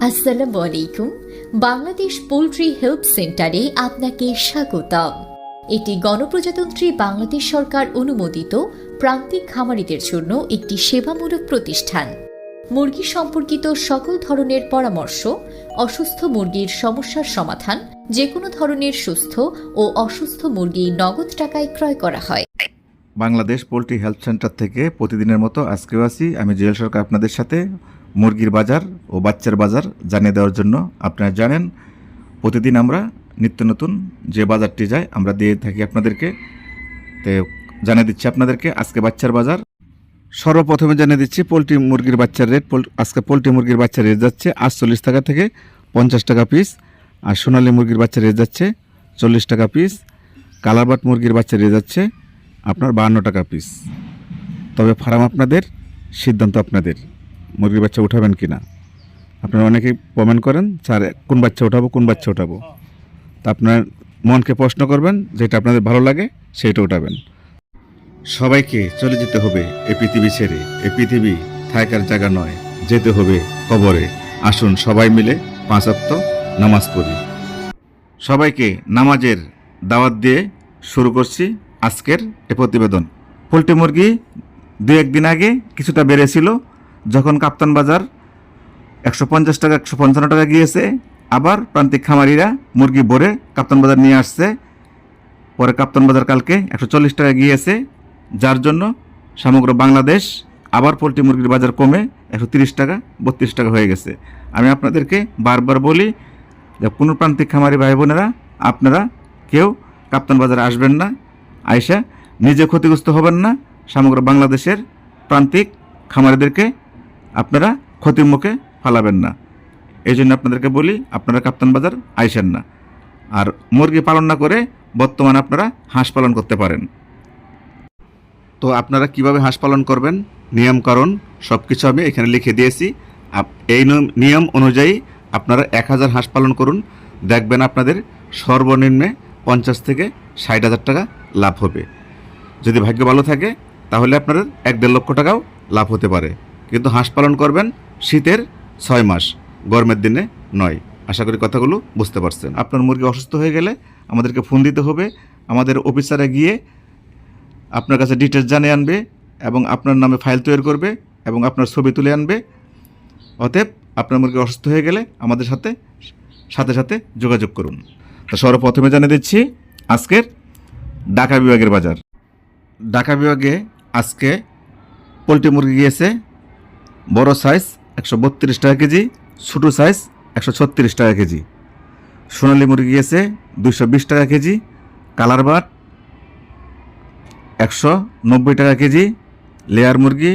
আসসালামু আলাইকুম। Bangladesh poultry help সেন্টারে আপনাকে স্বাগতম। এটি গণপ্রজাতন্ত্রী বাংলাদেশ সরকার অনুমোদিত প্রান্তিক খামারিদের জন্য একটি সেবামূলক প্রতিষ্ঠান। মুরগি সম্পর্কিত সকল ধরনের পরামর্শ, অসুস্থ মুরগির সমস্যার সমাধান, যে কোনো ধরনের সুস্থ ও অসুস্থ মুরগি নগদ টাকায় ক্রয় করা হয়। বাংলাদেশ পোল্ট্রি হেলথ সেন্টার থেকে প্রতিদিনের মতো আজকেও আছি আমি জুয়েল সরকার আপনাদের সাথে মুরগির বাজার ও বাচ্চার বাজার জানিয়ে দেওয়ার জন্য। আপনারা জানেন প্রতিদিন আমরা নিত্য নতুন যে বাজারটি যায় আমরা দিয়ে থাকি আপনাদেরকে। তো জানিয়ে দিচ্ছি আপনাদেরকে আজকে বাচ্চার বাজার। সর্বপ্রথমে জানিয়ে দিচ্ছি পোলট্রি মুরগির বাচ্চার রেট। আজকে পোলট্রি মুরগির বাচ্চার রেট যাচ্ছে 48 টাকা থেকে 50 টাকা পিস, আর সোনালী মুরগির বাচ্চার রেট যাচ্ছে 40 টাকা পিস। কালারবাট মুরগির বাচ্চার রেট যাচ্ছে আপনার 52 টাকা পিস। তবে ফার্ম আপনাদের, সিদ্ধান্ত আপনাদের, মুরগির বাচ্চা উঠাবেন কি না। আপনারা অনেকেই কমেন্ট করেন স্যার কোন বাচ্চা উঠাবো তা আপনার মনকে প্রশ্ন করবেন, যেটা আপনাদের ভালো লাগে সেইটা উঠাবেন। সবাইকে চলে যেতে হবে এই পৃথিবী ছেড়ে। এই পৃথিবী থাকার জায়গা নয়, যেতে হবে কবরে। আসুন সবাই মিলে 5 ওয়াক্ত নামাজ পড়ি। সবাইকে নামাজের দাওয়াত দিয়ে শুরু করছি আজকের এ প্রতিবেদন। পোলট্রি মুরগি 2-1 দিন আগে কিছুটা বেড়েছিল, যখন কাপ্তান বাজার 150 টাকা 155 টাকা গিয়েছে। আবার প্রান্তিক খামারিরা মুরগি ভরে কাপ্তান বাজার নিয়ে আসছে। পরে কাপ্তান বাজার কালকে 140 টাকা গিয়েছে, যার জন্য সমগ্র বাংলাদেশ আবার পোলট্রি মুরগির বাজার কমে 130 টাকা 32 টাকা হয়ে গেছে। আমি আপনাদেরকে বারবার বলি যে কোনো প্রান্তিক খামারি ভাই বোনেরা আপনারা কেউ কাপ্তান বাজারে আসবেন না, আয়সা নিজে ক্ষতিগ্রস্ত হবেন না, সমগ্র বাংলাদেশের প্রান্তিক খামারিদেরকে আপনারা ক্ষতির মুখে ফালাবেন না। এই জন্য আপনাদেরকে বলি আপনারা কাপ্তান বাজার আইসেন না। আর মুরগি পালন না করে বর্তমানে আপনারা হাঁস পালন করতে পারেন। তো আপনারা কিভাবে হাঁস পালন করবেন, নিয়মকানুন সব কিছু আমি এখানে লিখে দিয়েছি। এই নিয়ম অনুযায়ী আপনারা 1000 হাঁস পালন করুন, দেখবেন আপনাদের সর্বনিম্নে 50 থেকে 60,000 টাকা লাভ হবে। যদি ভাগ্য ভালো থাকে তাহলে আপনাদের 1-1.5 লক্ষ টাকাও লাভ হতে পারে। কিন্তু হাঁস পালন করবেন শীতের 6 মাস, গরমের দিনে নয়। আশা করি কথাগুলো বুঝতে পারছেন। আপনার মুরগি অসুস্থ হয়ে গেলে আমাদেরকে ফোন দিতে হবে। আমাদের অফিসারে গিয়ে আপনার কাছে ডিটেলস জানিয়ে আনবে এবং আপনার নামে ফাইল তৈরি করবে এবং আপনার ছবি তুলে আনবে। অতএব আপনার মুরগি অসুস্থ হয়ে গেলে আমাদের সাথে সাথে যোগাযোগ করুন। তো সর্বপ্রথমে জানিয়ে দিচ্ছি আজকের ঢাকা বিভাগের বাজার। ঢাকা বিভাগে আজকে পোলট্রি মুরগি গিয়েছে বড় সাইজ 132 টাকা কেজি, ছোটো সাইজ 136 টাকা কেজি। সোনালী মুরগি গিয়েছে 220 টাকা কেজি, কালার বাট 190 টাকা কেজি, লেয়ার মুরগি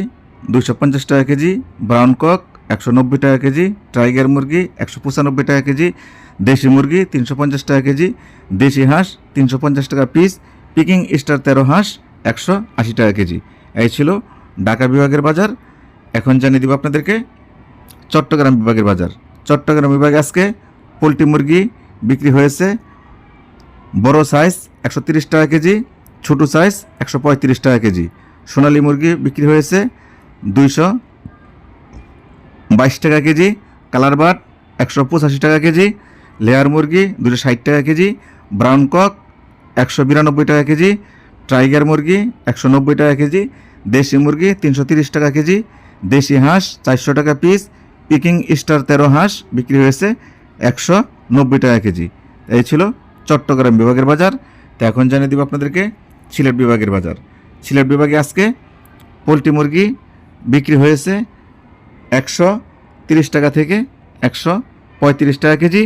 250 টাকা কেজি, ব্রাউন কক 190 টাকা কেজি, টাইগার মুরগি 195 টাকা কেজি, দেশি মুরগি 350 টাকা কেজি, দেশি হাঁস 350 টাকা পিস, পিকিং স্টার 13 হাঁস 180 টাকা কেজি। এই ছিল ঢাকা বিভাগের বাজার। এখন জানিয়ে দিব আপনাদেরকে চট্টগ্রাম বিভাগের বাজার। চট্টগ্রাম বিভাগে আজকে পোলট্রি মুরগি বিক্রি হয়েছে বড় সাইজ 130 টাকা কেজি, ছোটো সাইজ 135 টাকা কেজি। সোনালী মুরগি বিক্রি হয়েছে 222 টাকা কেজি, কালার বাট 185 টাকা কেজি, লেয়ার মুরগি 260 টাকা কেজি, ব্রাউন কক 192 টাকা কেজি, টাইগার মুরগি 190 টাকা কেজি, দেশি মুরগি 330 টাকা কেজি, দেশি হাঁস 400 টাকা পিস, পিকিং স্টার 13 হাঁস বিক্রি হয়েছে 190 টাকা কেজি। এই ছিল চট্টগ্রাম বিভাগের বাজার। তো এখন জানিয়ে দিব আপনাদেরকে সিলেট বিভাগের বাজার। সিলেট বিভাগে আজকে পোলট্রি মুরগি বিক্রি হয়েছে 130 টাকা থেকে 135 টাকা কেজি,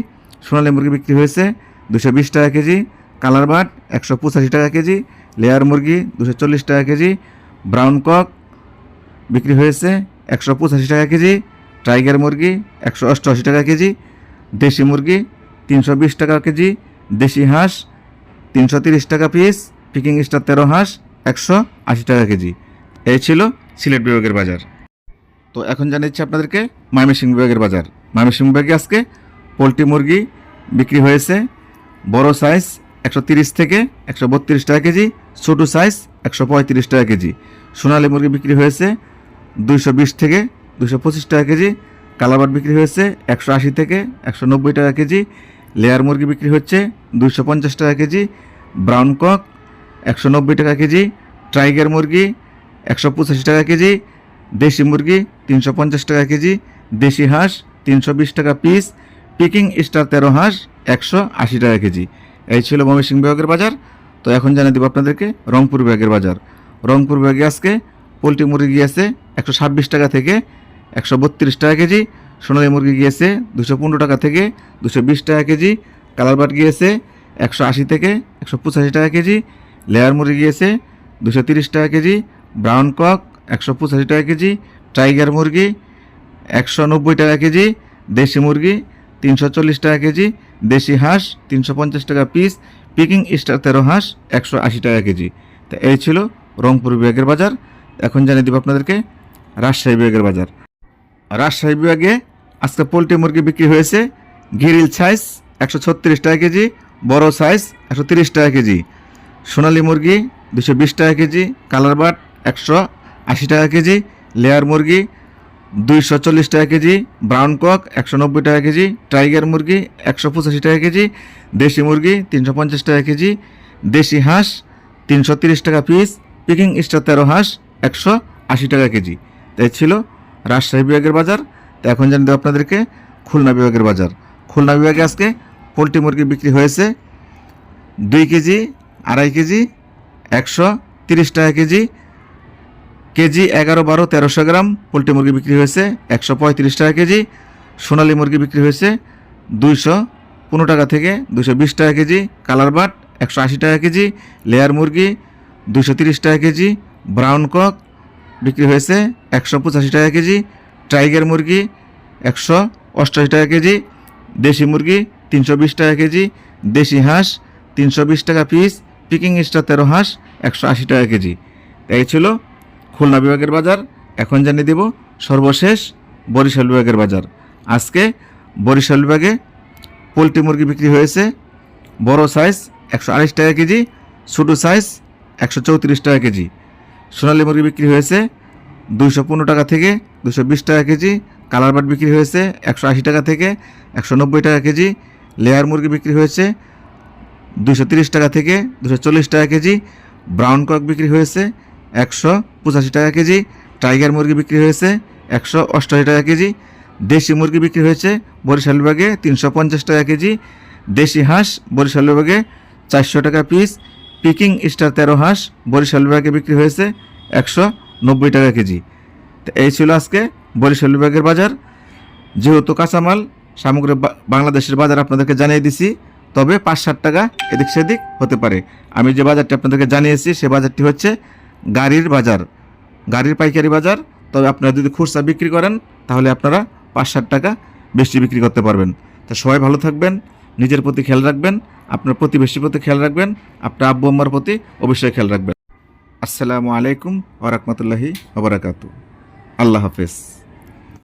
সোনালী মুরগি বিক্রি হয়েছে 220 টাকা কেজি, কালার বাট 185 টাকা কেজি, লেয়ার মুরগি 240 টাকা কেজি, ব্রাউন কক বিক্রি হয়েছে 185 টাকা কেজি, টাইগার মুরগি 188 টাকা কেজি, দেশি মুরগি 320 টাকা কেজি, দেশি হাঁস 330 টাকা পিস, পিকিং স্টার 13 হাঁস 180 টাকা কেজি। এই ছিল সিলেট বিভাগের বাজার। তো এখন জানাচ্ছি আপনাদেরকে ময়মনসিংহ বিভাগের বাজার। ময়মনসিংহ বিভাগে আজকে পোলট্রি মুরগি বিক্রি হয়েছে বড় সাইজ 130 থেকে 132 টাকা কেজি, ছোটো সাইজ 135 টাকা কেজি। সোনালী মুরগি বিক্রি হয়েছে 220 থেকে 225 টাকা কেজি, কালাবাট বিক্রি হয়েছে 180 থেকে 190 টাকা কেজি, লেয়ার মুরগি বিক্রি হচ্ছে 250 টাকা কেজি, ব্রাউন কক 190 টাকা কেজি, টাইগার মুরগি 185 টাকা কেজি, দেশি মুরগি 350 টাকা কেজি, দেশি হাঁস 320 টাকা পিস, পিকিং স্টার 13 হাঁস 180 টাকা কেজি। এই ছিল ময়মনসিংহ বিভাগের বাজার। তো এখন জানিয়ে দেবো আপনাদেরকে রংপুর বিভাগের বাজার। রংপুর বিভাগে আজকে পোলট্রি মুরগি গিয়েছে 126 টাকা থেকে 132 টাকা কেজি, সোনালী মুরগি গিয়েছে 215 টাকা থেকে 220 টাকা কেজি, কালারবাট গিয়েছে 180 থেকে 185 টাকা কেজি, লেয়ার মুরগি গিয়েছে 230 টাকা কেজি, ব্রাউন কক 185 টাকা কেজি, টাইগার মুরগি 190 টাকা কেজি, দেশি মুরগি 340 টাকা কেজি, দেশি হাঁস 350 টাকা পিস, পিকিং স্টার 13 হাঁস 180 টাকা কেজি। তো এই ছিল রংপুর বিভাগের বাজার। এখন জানিয়ে দেব আপনাদেরকে রাজশাহী বিভাগের বাজার। রাজশাহী বিভাগে আজকে পোলট্রি মুরগি বিক্রি হয়েছে গিরিল সাইজ 136 টাকা কেজি, বড় সাইজ 130 টাকা কেজি, সোনালী মুরগি 220 টাকা কেজি, কালারবাট 180 টাকা কেজি, লেয়ার মুরগি 240 টাকা কেজি, ব্রাউন কক 190 টাকা কেজি, টাইগার মুরগি 185 টাকা কেজি, দেশি মুরগি 350 টাকা কেজি, দেশি হাঁস 330 টাকা পিস, পিকিং স্টার 13 হাঁস 180 টাকা কেজি। তাই ছিল রাজশাহী বিভাগের বাজার। তো এখন জানিয়ে দেব আপনাদেরকে খুলনা বিভাগের বাজার। খুলনা বিভাগে আজকে পোলট্রি মুরগি বিক্রি হয়েছে 2 কেজি, 2.5 কেজি 130 টাকা কেজি, কেজি 11, 12, 1300 গ্রাম পোলট্রি মুরগি বিক্রি হয়েছে 135 টাকা কেজি, সোনালী মুরগি বিক্রি হয়েছে 215 টাকা থেকে 220 টাকা কেজি, কালারবাট 180 টাকা কেজি, লেয়ার মুরগি 230 টাকা কেজি, ব্রাউন কক বিক্রি হয়েছে 185 টাকা কেজি, টাইগার মুরগি 188 টাকা কেজি, দেশি মুরগি 320 টাকা কেজি, দেশি হাঁস 320 টাকা পিস, পিকিং স্টার 13 হাঁস 180 টাকা কেজি। এই ছিল খুলনা বিভাগের বাজার। এখন জানিয়ে দেব সর্বশেষ বরিশাল বিভাগের বাজার। আজকে বরিশাল বিভাগে পোলট্রি মুরগি বিক্রি হয়েছে বড় সাইজ 128 টাকা কেজি, ছোটো সাইজ 134 টাকা কেজি, সোনালী মুরগি বিক্রি হয়েছে 215 টাকা থেকে 220 টাকা কেজি, কালারবাট বিক্রি হয়েছে 180 টাকা থেকে 190 টাকা কেজি, লেয়ার মুরগি বিক্রি হয়েছে 230 টাকা থেকে 240 টাকা কেজি, ব্রাউন কক বিক্রি হয়েছে 185 টাকা কেজি, টাইগার মুরগি বিক্রি হয়েছে 188 টাকা কেজি, দেশি মুরগি বিক্রি হয়েছে বরিশাল বিভাগে 350 টাকা কেজি, দেশি হাঁস বরিশাল বিভাগে 400 টাকা পিস, পিকিং স্টার 13 হাঁস বরিশাল বিভাগে বিক্রি হয়েছে 190 টাকা কেজি। তো এই ছিল আজকে বরিশাল বিভাগের বাজার। যেহেতু কাঁচামাল সামগ্রী বাংলাদেশের বাজার আপনাদেরকে জানিয়ে দিছি, তবে 5-7 টাকা এদিক সেদিক হতে পারে। আমি যে বাজারটি আপনাদেরকে জানিয়েছি সে বাজারটি হচ্ছে গাড়ির বাজার, গাড়ির পাইকারি বাজার। তবে আপনারা যদি খুচরা বিক্রি করেন তাহলে আপনারা 5-7 টাকা বেশি বিক্রি করতে পারবেন। তো সবাই ভালো থাকবেন, নিজের প্রতি খেয়াল রাখবেন, আপনার প্রতিবেশীর প্রতি খেয়াল রাখবেন, আপনার আব্বু আম্মার প্রতি অবশ্যই খেয়াল রাখবেন। আসসালামু আলাইকুম ওয়া রাহমাতুল্লাহি ওয়া বারাকাতুহু। আল্লাহ হাফেজ।